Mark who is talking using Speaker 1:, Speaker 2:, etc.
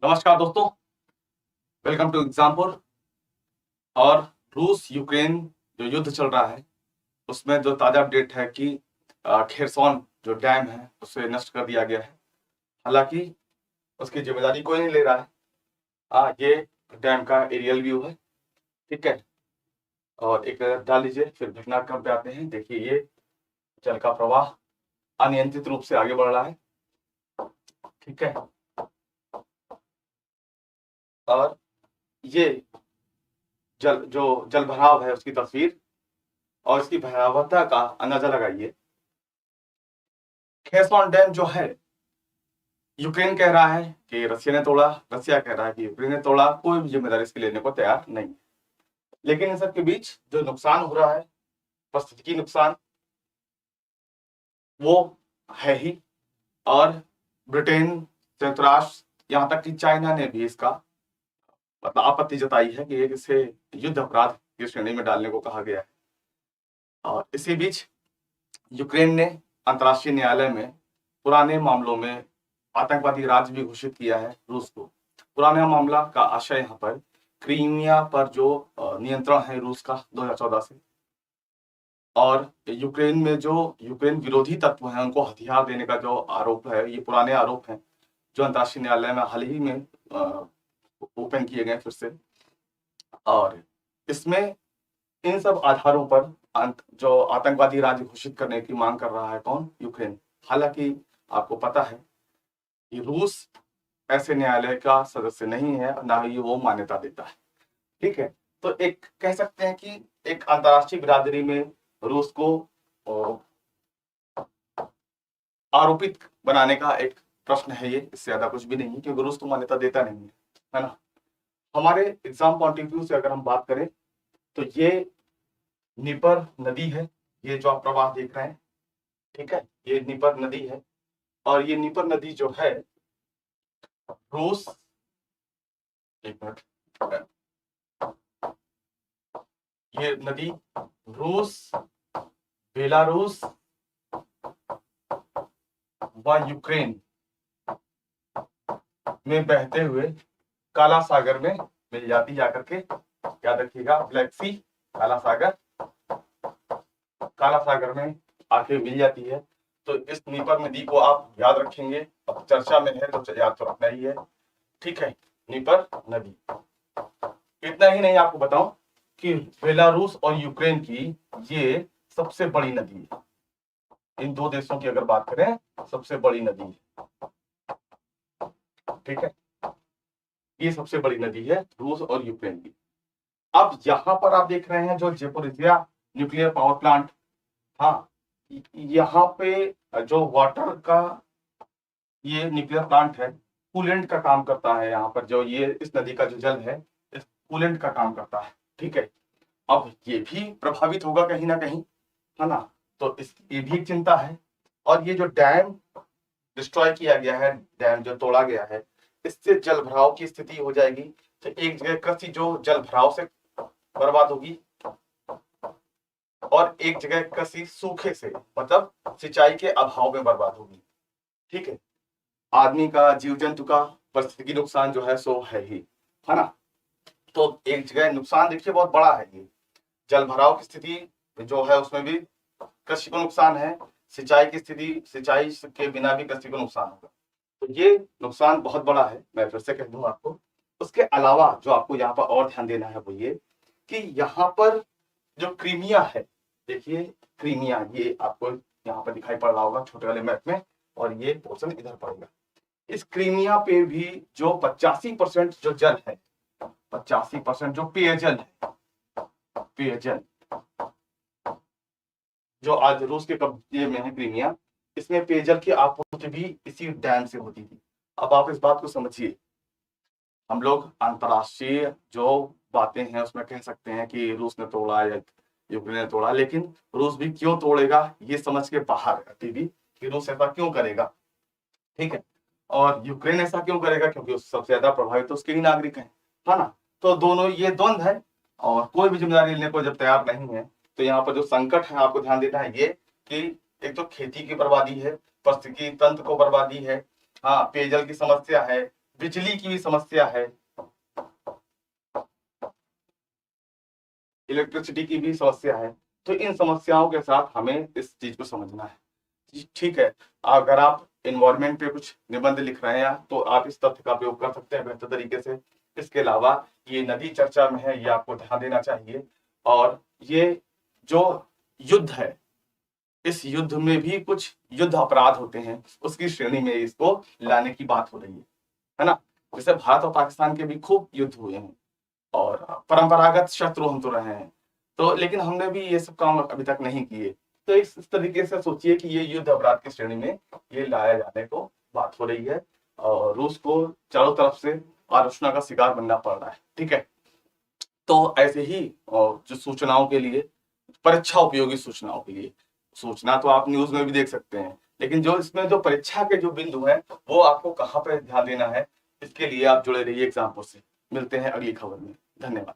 Speaker 1: नमस्कार दोस्तों, welcome to Exampur. और रूस यूक्रेन जो युद्ध चल रहा है उसमें जो ताज़ा अपडेट है कि खेरसॉन जो डैम है उसे नष्ट कर दिया गया है। हालांकि उसकी जिम्मेदारी कोई नहीं ले रहा है। ये डैम का एरियल व्यू है, ठीक है। और एक नजर डाल लीजिए, फिर घटनाक्रम पे आते हैं। देखिए, ये जल का प्रवाह अनियंत्रित रूप से आगे बढ़ रहा है, ठीक है। और ये जल भराव है उसकी तस्वीर और इसकी भयावहता का अंदाजा लगाइए। खेरसॉन डैम जो है, यूक्रेन कह रहा है कि रसिया ने तोड़ा, रसिया कह रहा है कि यूक्रेन ने तोड़ा। कोई भी जिम्मेदारी इसकी लेने को तैयार नहीं। लेकिन इन सब के बीच जो नुकसान हो रहा है, पारिस्थितिकी नुकसान, वो है ही। और ब्रिटेन, संयुक्त राष्ट्र, यहाँ तक कि चाइना ने भी इसका मतलब आपत्ति जताई है कि इसे युद्ध अपराध की श्रेणी में डालने को कहा गया है। और इसी बीच यूक्रेन ने अंतर्राष्ट्रीय न्यायालय में पुराने मामलों में आतंकवादी राज्य भी घोषित किया है रूस को। पुराना मामला का आशय यहाँ पर क्रीमिया पर जो नियंत्रण है रूस का 2014 से, और यूक्रेन में जो यूक्रेन विरोधी तत्व हैं उनको हथियार देने का जो आरोप है, ये पुराने आरोप हैं जो अंतर्राष्ट्रीय न्यायालय में हाल ही में ओपन किए गए फिर से। और इसमें इन सब आधारों पर जो आतंकवादी राज्य घोषित करने की मांग कर रहा है कौन? यूक्रेन। हालांकि आपको पता है कि रूस ऐसे न्यायालय का सदस्य नहीं है, ना ही वो मान्यता देता है, ठीक है। तो एक कह सकते हैं कि एक अंतर्राष्ट्रीय बिरादरी में रूस को आरोपित बनाने का एक प्रश्न है ये, इससे ज्यादा कुछ भी नहीं है, क्योंकि रूस तो मान्यता देता नहीं है ना। हमारे एग्जाम पॉइंट ऑफ व्यू से अगर हम बात करें तो ये नीपर नदी है, ये जो आप प्रवाह देख रहे हैं, ठीक है, ये नीपर नदी है। और ये नीपर नदी जो है रूस, एक मिनट, ये नदी रूस, बेलारूस व यूक्रेन में बहते हुए काला सागर में मिल जाती जाकर के। याद रखिएगा, ब्लैक सी, काला सागर, काला सागर में आके मिल जाती है। तो इस नीपर नदी को आप याद रखेंगे, अब चर्चा में है तो याद तो रखना ही है, ठीक है। नीपर नदी। इतना ही नहीं, आपको बताऊं कि बेलारूस और यूक्रेन की ये सबसे बड़ी नदी है। इन दो देशों की अगर बात करें, सबसे बड़ी नदी है, ठीक है। ये सबसे बड़ी नदी है रूस और यूक्रेन की। अब यहां पर आप देख रहे हैं जो जेपोरिजिया न्यूक्लियर पावर प्लांट, हाँ, यहाँ पे जो वाटर का ये न्यूक्लियर प्लांट है, कूलेंट का काम करता है। यहाँ पर जो ये इस नदी का जो जल है, इस कूलेंट का काम करता है, ठीक है। अब ये भी प्रभावित होगा कहीं ना कहीं, है ना। तो इस ये भी एक चिंता है। और ये जो डैम डिस्ट्रॉय किया गया है, डैम जो तोड़ा गया है, इससे जल भराव की स्थिति हो जाएगी। तो एक जगह कृषि जो जल भराव से बर्बाद होगी और एक जगह कृषि सूखे से मतलब सिंचाई के अभाव में बर्बाद होगी, ठीक है। आदमी का, जीव जंतु का, परिस्थितिकी नुकसान जो है सो है ही, है ना। तो एक जगह नुकसान देखिए बहुत बड़ा है। ये जल भराव की स्थिति जो है उसमें भी कृषि को नुकसान है, सिंचाई की स्थिति, सिंचाई के बिना भी कृषि को नुकसान होगा। तो ये नुकसान बहुत बड़ा है, मैं फिर से कह दूं आपको। उसके अलावा जो आपको यहाँ पर और ध्यान देना है वो ये कि यहाँ पर जो क्रीमिया है, देखिए क्रीमिया, ये आपको यहाँ पर दिखाई पड़ रहा होगा छोटे वाले मैप में, और ये पोर्शन इधर पड़ेगा। इस क्रीमिया पे भी जो 85% जो जल है, 85% जो पेयजल है, पेयजल जो आज रूस के कब्जे में है क्रीमिया, इसमें पेयजल की आपूर्ति भी इसी डैम से होती थी। अब आप इस बात को समझिए, हम लोग अंतरराष्ट्रीय जो बातें हैं उसमें कह सकते हैं कि रूस ने तोड़ा या यूक्रेन ने तोड़ा, लेकिन रूस भी क्यों तोड़ेगा ये समझ के बाहर है अभी भी कि रूस ऐसा क्यों करेगा, ठीक है। और यूक्रेन ऐसा क्यों करेगा, क्योंकि सबसे ज्यादा प्रभावित तो उसके ही नागरिक हैं, है ना। तो दोनों ये द्वंद है और कोई भी जिम्मेदारी लेने को जब तैयार नहीं है, तो यहाँ पर जो संकट है आपको ध्यान देना है ये कि एक तो खेती की बर्बादी है, पारिस्थितिकी तंत्र को बर्बादी है, हाँ, पेयजल की समस्या है, बिजली की भी समस्या है, इलेक्ट्रिसिटी की भी समस्या है। तो इन समस्याओं के साथ हमें इस चीज को समझना है। ठीक है, अगर आप इन्वायरमेंट पे कुछ निबंध लिख रहे हैं तो आप इस तथ्य का उपयोग कर सकते हैं बेहतर तरीके से। इसके अलावा ये नदी चर्चा में है, ये आपको ध्यान देना चाहिए। और ये जो युद्ध है, इस युद्ध में भी कुछ युद्ध अपराध होते हैं, उसकी श्रेणी में इसको लाने की बात हो रही है ना। जैसे भारत और पाकिस्तान के भी खूब युद्ध हुए हैं और परंपरागत शत्रु हम तो रहे हैं, तो लेकिन हमने भी ये सब काम अभी तक नहीं किए। तो इस तरीके से सोचिए कि ये युद्ध अपराध की श्रेणी में ये लाया जाने को बात हो रही है और रूस को चारों तरफ से आलोचना का शिकार बनना पड़ रहा है। ठीक है, तो ऐसे ही जो सूचनाओं के लिए, परीक्षा उपयोगी सूचनाओं के लिए, सूचना तो आप न्यूज में भी देख सकते हैं, लेकिन जो इसमें जो परीक्षा के जो बिंदु है वो आपको कहाँ पर ध्यान देना है, इसके लिए आप जुड़े रहिए एग्जाम्पल से। मिलते हैं अगली खबर में। धन्यवाद।